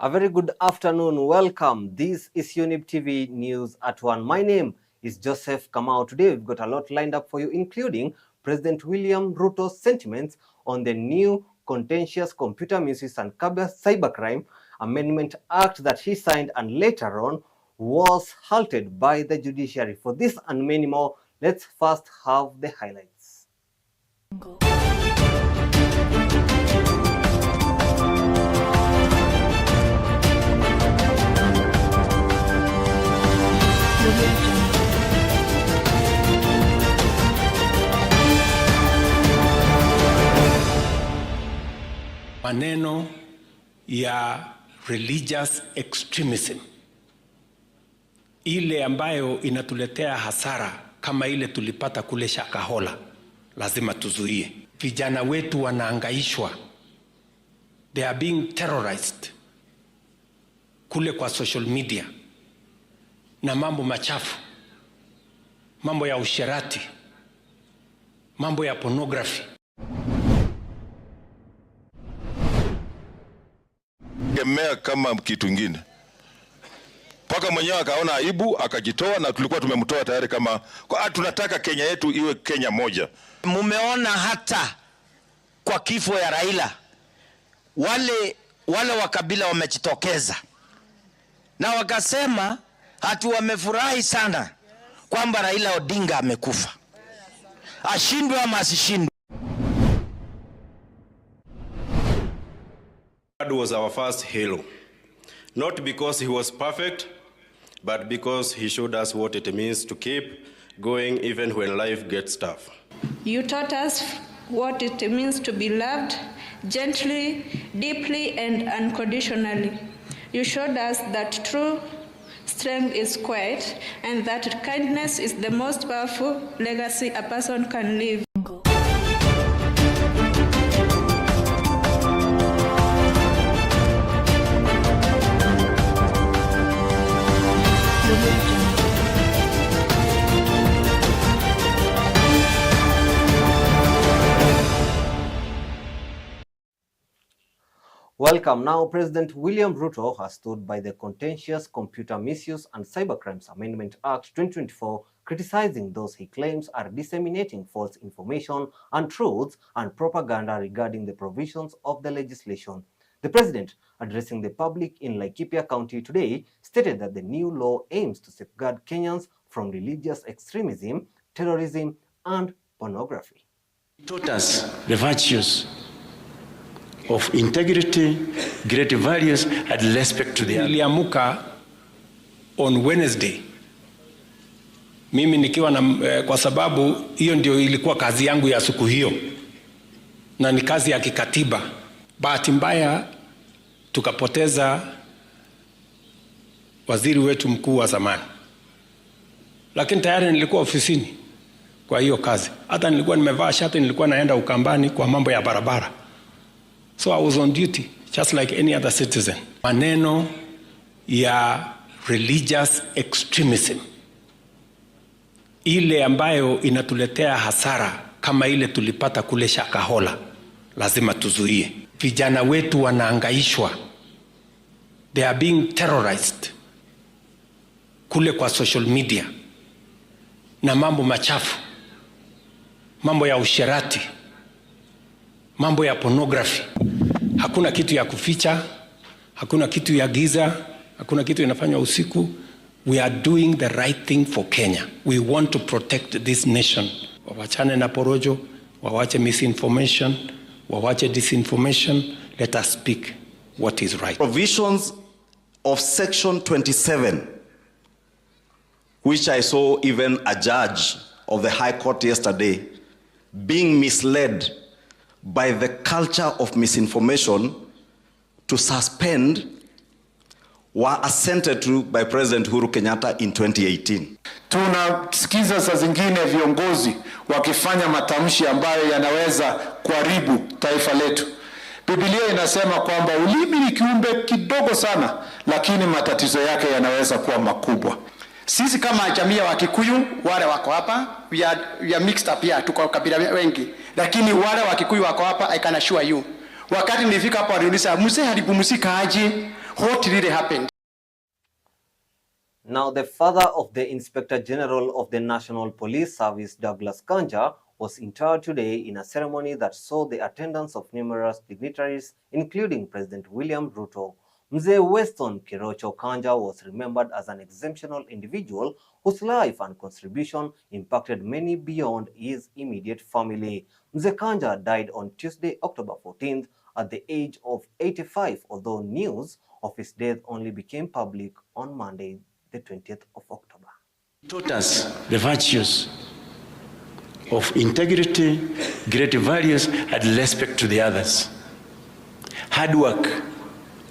A very good afternoon. Welcome. This is Younib TV News at 1. My name is Joseph Kamau. Today we've got a lot lined up for you, including President William Ruto's sentiments on the new Contentious Computer Misuse and Cybercrime Amendment Act that he signed and later on was halted by the judiciary. For this and many more, let's first have the highlights. Maneno ya religious extremism, ile ambayo inatuletea hasara kama ile tulipata kule Shakahola, lazima tuzuie. Vijana wetu wanaangaishwa, they are being terrorized kule kwa social media na mambo machafu, mambo ya usherati, mambo ya pornography. Kemea kama kitu kingine. Paka mwenyewe akaona aibu akajitoa, na tulikuwa tumemtoa tayari. Kama tunataka Kenya yetu iwe Kenya moja. Mumeona hata kwa kifo ya Raila wale wa kabila wamejitokeza na wakasema hatu wamefurahi sana kwamba Raila Odinga amekufa, ashindwe ama asishindwe. God was our first hero, not because he was perfect, but because he showed us what it means to keep going even when life gets tough. You taught us what it means to be loved gently, deeply, and unconditionally. You showed us that true strength is quiet and that kindness is the most powerful legacy a person can leave. Welcome. Now, President William Ruto has stood by the Contentious Computer Misuse and Cybercrimes Amendment Act 2024, criticizing those he claims are disseminating false information, untruths, and propaganda regarding the provisions of the legislation. The president, addressing the public in Laikipia County today, stated that the new law aims to safeguard Kenyans from religious extremism, terrorism, and pornography. He taught us the virtues of integrity, great values, and respect to the other. Niliamuka on Wednesday, mimi nikiwa na kwa sababu hiyo ndio ilikuwa kazi yangu ya siku hiyo na ni kazi ya kikatiba. Bahati mbaya tukapoteza waziri wetu mkuu wa zamani, lakini tayari nilikuwa ofisini kwa hiyo kazi. Hata nilikuwa nimevaa shati, nilikuwa naenda Ukambani kwa mambo ya barabara. So I was on duty, just like any other citizen. Maneno ya religious extremism, ile ambayo inatuletea hasara kama ile tulipata kule Shakahola, lazima tuzuie. Vijana wetu wanaangaishwa, they are being terrorized kule kwa social media na mambo machafu, mambo ya usherati, mambo ya pornography. Hakuna kitu ya kuficha, hakuna kitu ya giza, hakuna kitu inafanywa usiku. We are doing the right thing for Kenya. We want to protect this nation. Wawachane na porojo, wawache misinformation, wawache disinformation. Let us speak what is right. Provisions of Section 27, which I saw even a judge of the High Court yesterday being misled by the culture of misinformation to suspend, were assented to by President Uhuru Kenyatta in 2018. Tunasikiza saa zingine viongozi wakifanya matamshi ambayo yanaweza kuharibu taifa letu. Biblia inasema kwamba ulimi ni kiumbe kidogo sana, lakini matatizo yake yanaweza kuwa makubwa. Sisi kama jamii ya Wakikuyu, wale wako hapa, we are mixed up here, tuko kabila wengi, lakini wale Wakikuyu wako hapa, I can assure you. Wakati nilifika hapa waliuliza, mzee alipumzika aje? what really happened. Now, the father of the Inspector General of the National Police Service, Douglas Kanja, was interred today in a ceremony that saw the attendance of numerous dignitaries, including President William Ruto. Mzee Weston Kirocho Kanja was remembered as an exceptional individual whose life and contribution impacted many beyond his immediate family. Mzee Kanja died on Tuesday, October 14th, at the age of 85, although news of his death only became public on Monday, the 20th of October. He taught us the virtues of integrity, great values, and respect to the others. Hard work.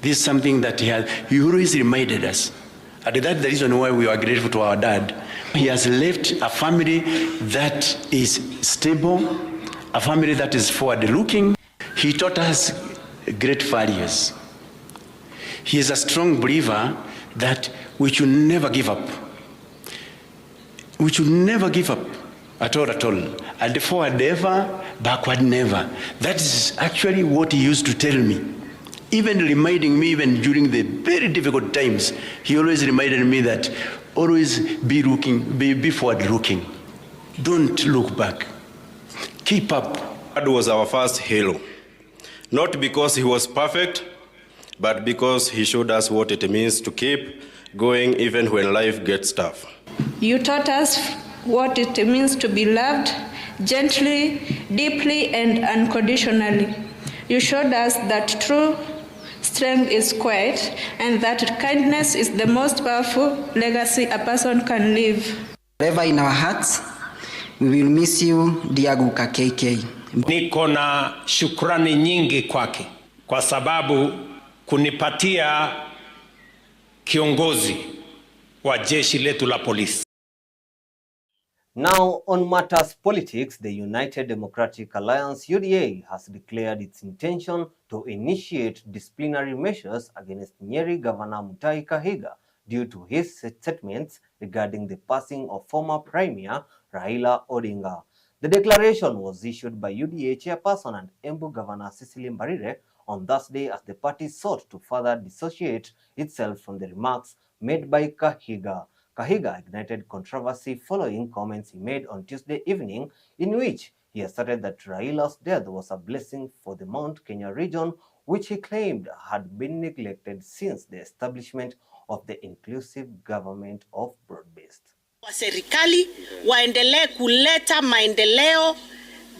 This is something that he always reminded us. And that's the reason why we are grateful to our dad. He has left a family that is stable, a family that is forward-looking. He taught us great values. He is a strong believer that we should never give up. We should never give up at all. And forward ever, backward never. That is actually what he used to tell me. Even reminding me, even during the very difficult times, he always reminded me that always be forward looking. Don't look back. Keep up. God was our first hero. Not because he was perfect, but because he showed us what it means to keep going even when life gets tough. You taught us what it means to be loved gently, deeply, and unconditionally. You showed us that true strength is quiet and that kindness is the most powerful legacy a person can leave. Forever in our hearts, we will miss you, dear Guka KK. Niko na shukrani nyingi kwake kwa sababu kunipatia kiongozi wa jeshi letu la polisi. Now, on matters politics, the United Democratic Alliance UDA has declared its intention to initiate disciplinary measures against Nyeri Governor Mutahi Kahiga due to his statements regarding the passing of former Premier Raila Odinga. The declaration was issued by UDA chairperson and Embu Governor Cecily Mbarire on Thursday as the party sought to further dissociate itself from the remarks made by Kahiga. Kahiga ignited controversy following comments he made on Tuesday evening, in which he asserted that Raila's death was a blessing for the Mount Kenya region, which he claimed had been neglected since the establishment of the inclusive government of broad-based. Wa serikali waendelee kuleta maendeleo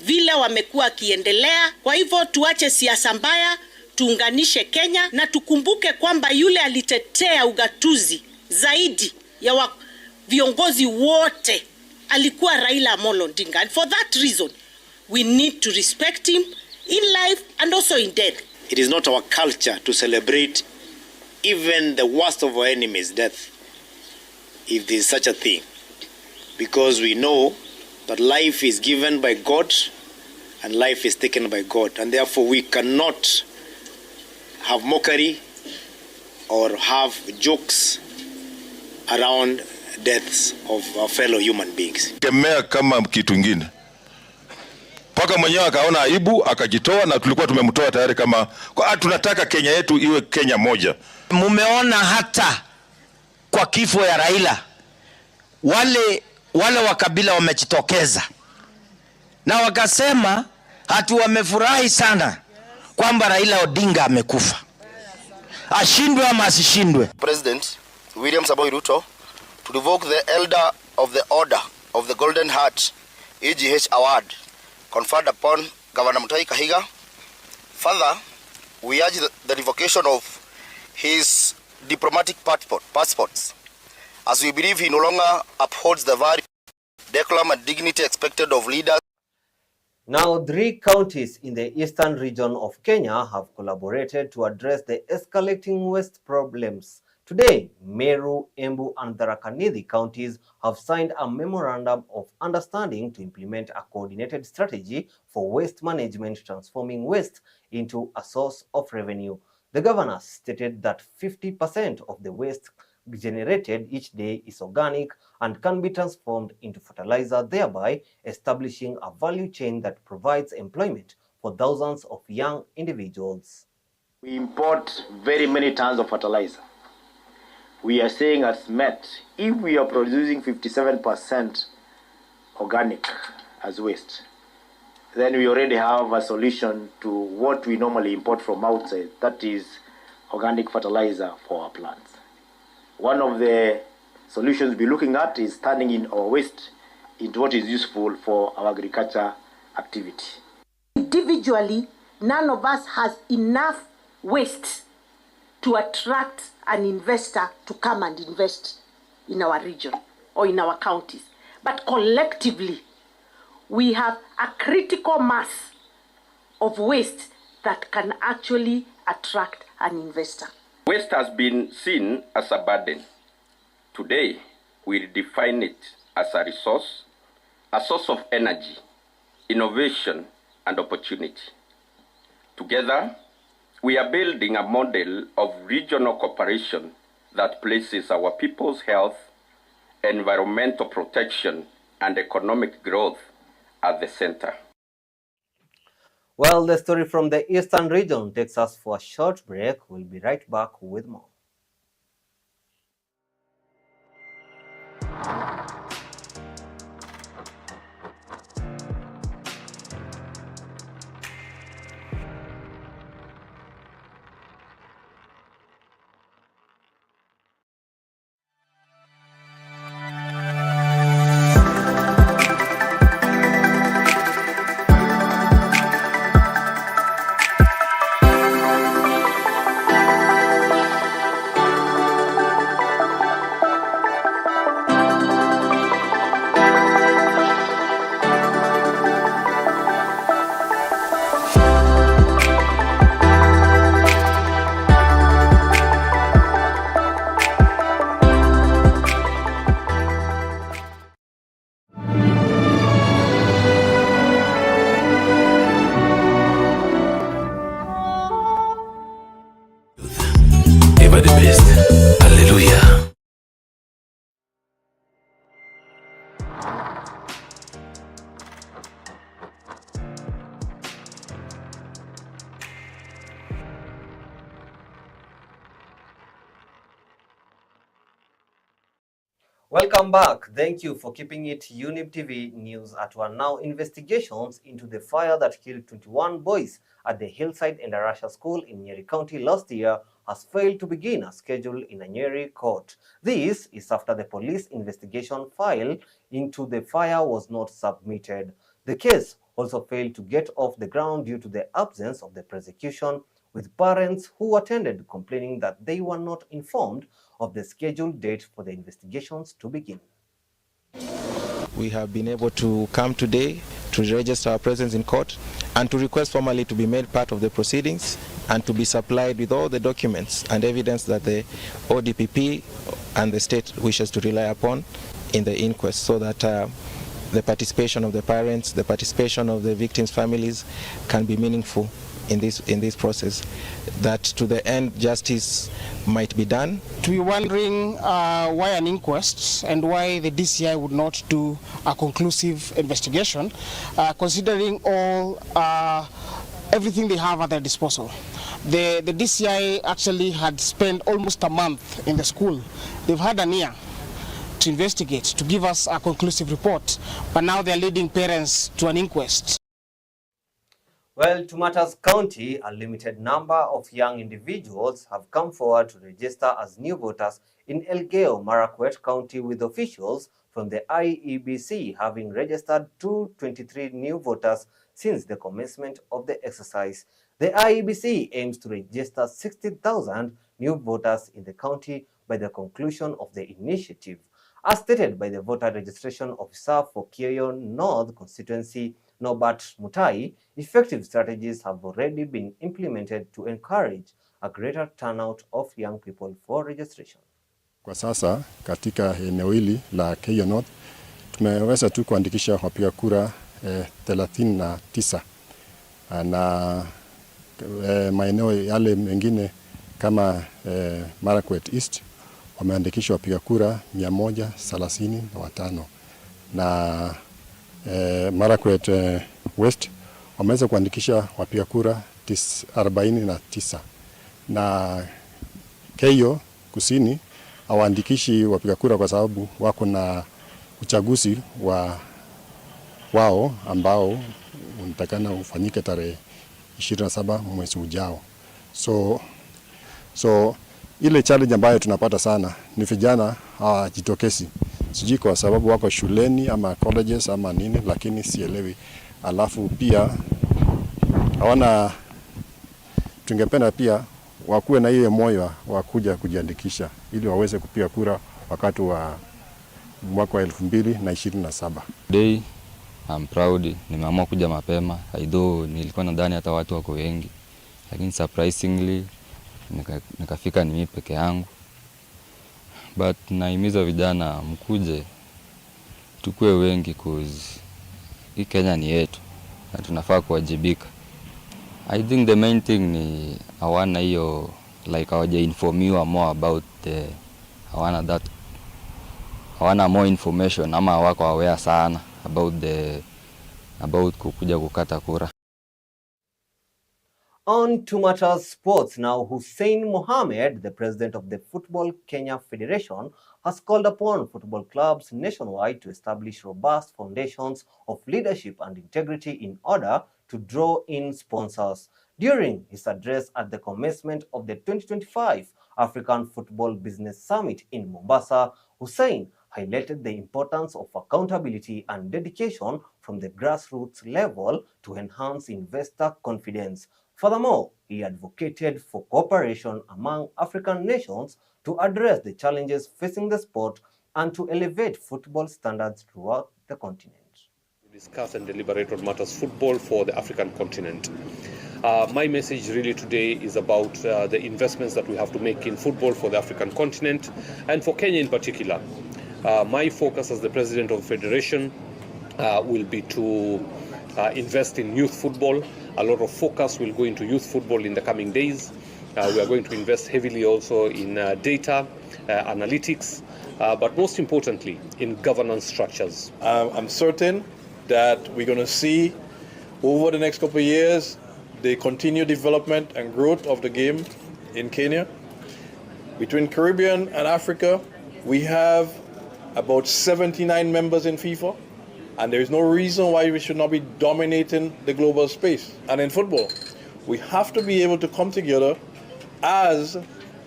vile wamekuwa kiendelea. Kwa hivyo tuache siasa mbaya, tuunganishe Kenya na tukumbuke kwamba yule alitetea ugatuzi zaidi ya viongozi wote alikuwa Raila Amolo Odinga. And for that reason, we need to respect him in life and also in death. It is not our culture to celebrate even the worst of our enemies' death, if there is such a thing, because we know that life is given by God and life is taken by God, and therefore we cannot have mockery or have jokes around deaths of our fellow human beings. Kemea kama kitu ingine. Paka mwenyewe akaona aibu akajitoa, na tulikuwa tumemtoa tayari kama tunataka Kenya yetu iwe Kenya moja. Mumeona hata kwa kifo ya Raila wale wa kabila wamejitokeza na wakasema hatu wamefurahi sana kwamba Raila Odinga amekufa. Ashindwe ama asishindwe. President William Samoei Ruto to revoke the Elder of the Order of the Golden Heart EGH award conferred upon Governor Mutahi Kahiga. Further, we urge the revocation of his diplomatic passports, as we believe he no longer upholds the value, decorum and dignity expected of leaders. Now, 3 counties in the eastern region of Kenya have collaborated to address the escalating waste problems. Today, Meru, Embu, and Tharaka Nithi counties have signed a memorandum of understanding to implement a coordinated strategy for waste management, transforming waste into a source of revenue. The governor stated that 50% of the waste generated each day is organic and can be transformed into fertilizer, thereby establishing a value chain that provides employment for thousands of young individuals. We import very many tons of fertilizer. We are saying as MET, if we are producing 57% organic as waste, then we already have a solution to what we normally import from outside, that is organic fertilizer for our plants. One of the solutions we're looking at is turning in our waste into what is useful for our agriculture activity. Individually, none of us has enough waste to attract an investor to come and invest in our region or in our counties. But collectively, we have a critical mass of waste that can actually attract an investor. Waste has been seen as a burden. Today, we define it as a resource, a source of energy, innovation, and opportunity. Together, we are building a model of regional cooperation that places our people's health, environmental protection, and economic growth at the center. Well, the story from the Eastern region takes us for a short break. We'll be right back with more. Ever the best. Hallelujah. Welcome back. Thank you for keeping it Younib TV News at one. Now, investigations into the fire that killed 21 boys at the Hillside Endarasha School in Nyeri County last year has failed to begin as scheduled in a Nyeri court. This is after the police investigation file into the fire was not submitted. The case also failed to get off the ground due to the absence of the prosecution, with parents who attended complaining that they were not informed of the scheduled date for the investigations to begin. We have been able to come today to register our presence in court and to request formally to be made part of the proceedings and to be supplied with all the documents and evidence that the ODPP and the state wishes to rely upon in the inquest, so that the participation of the parents, the participation of the victims' families can be meaningful in this process, that to the end justice might be done. We're wondering why an inquest and why the DCI would not do a conclusive investigation, considering all everything they have at their disposal. The DCI actually had spent almost a month in the school. They've had an year to investigate, to give us a conclusive report, but now they're leading parents to an inquest. Well, to Matters County, a limited number of young individuals have come forward to register as new voters in Elgeyo Marakwet County, with officials from the IEBC having registered 223 new voters since the commencement of the exercise. The IEBC aims to register 60,000 new voters in the county by the conclusion of the initiative. As stated by the voter registration officer for Keyo North constituency, Norbert Mutai, effective strategies have already been implemented to encourage a greater turnout of young people for registration. Kwa sasa katika eneo hili la Keyo North tumeweza tu kuandikisha wapiga kura 39 na maeneo yale mengine kama Marakwet East wameandikisha wapiga kura 135 na Marakwet West wameweza kuandikisha wapiga kura 49 na Keio Kusini hawaandikishi wapiga kura kwa sababu wako na uchaguzi wao ambao unatakana ufanyike tarehe 27 mwezi ujao. So ile challenge ambayo tunapata sana ni vijana hawajitokezi. Sijui kwa sababu wako shuleni ama colleges ama nini, lakini sielewi. Alafu pia hawana, tungependa pia wakuwe na ile moyo wa kuja kujiandikisha ili waweze kupiga kura wakati wa mwaka wa 2027. Today I'm proud, nimeamua kuja mapema. Although nilikuwa nadhani hata watu wako wengi, lakini surprisingly nikafika ni mimi peke yangu. But naimiza vijana mkuje tukue wengi cause hii Kenya ni yetu na tunafaa kuwajibika. I think the main thing ni hawana hiyo like hawajainformiwa more about hawana more information ama hawako aware sana about kukuja kukata kura. On to matters sports now. Hussein Mohamed, the president of the Football Kenya Federation, has called upon football clubs nationwide to establish robust foundations of leadership and integrity in order to draw in sponsors. During his address at the commencement of the 2025 African Football Business Summit in Mombasa, Hussein highlighted the importance of accountability and dedication from the grassroots level to enhance investor confidence. Furthermore, he advocated for cooperation among African nations to address the challenges facing the sport and to elevate football standards throughout the continent. To discuss and deliberate on matters football for the African continent. My message really today is about the investments that we have to make in football for the African continent and for Kenya in particular. My focus as the president of the federation will be to invest in youth football. A lot of focus will go into youth football in the coming days. We are going to invest heavily also in data, analytics, but most importantly, in governance structures. I'm certain that we're going to see over the next couple of years the continued development and growth of the game in Kenya. Between Caribbean and Africa, we have about 79 members in FIFA. And there is no reason why we should not be dominating the global space. And in football, we have to be able to come together as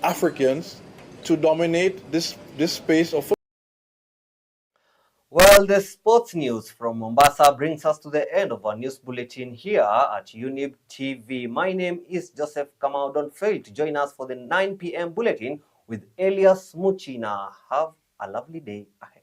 Africans to dominate this space of football. Well, the sports news from Mombasa brings us to the end of our news bulletin here at Younib TV. My name is Joseph Kamau. Don't fail to join us for the 9 p.m. bulletin with Elias Muchina. Have a lovely day ahead.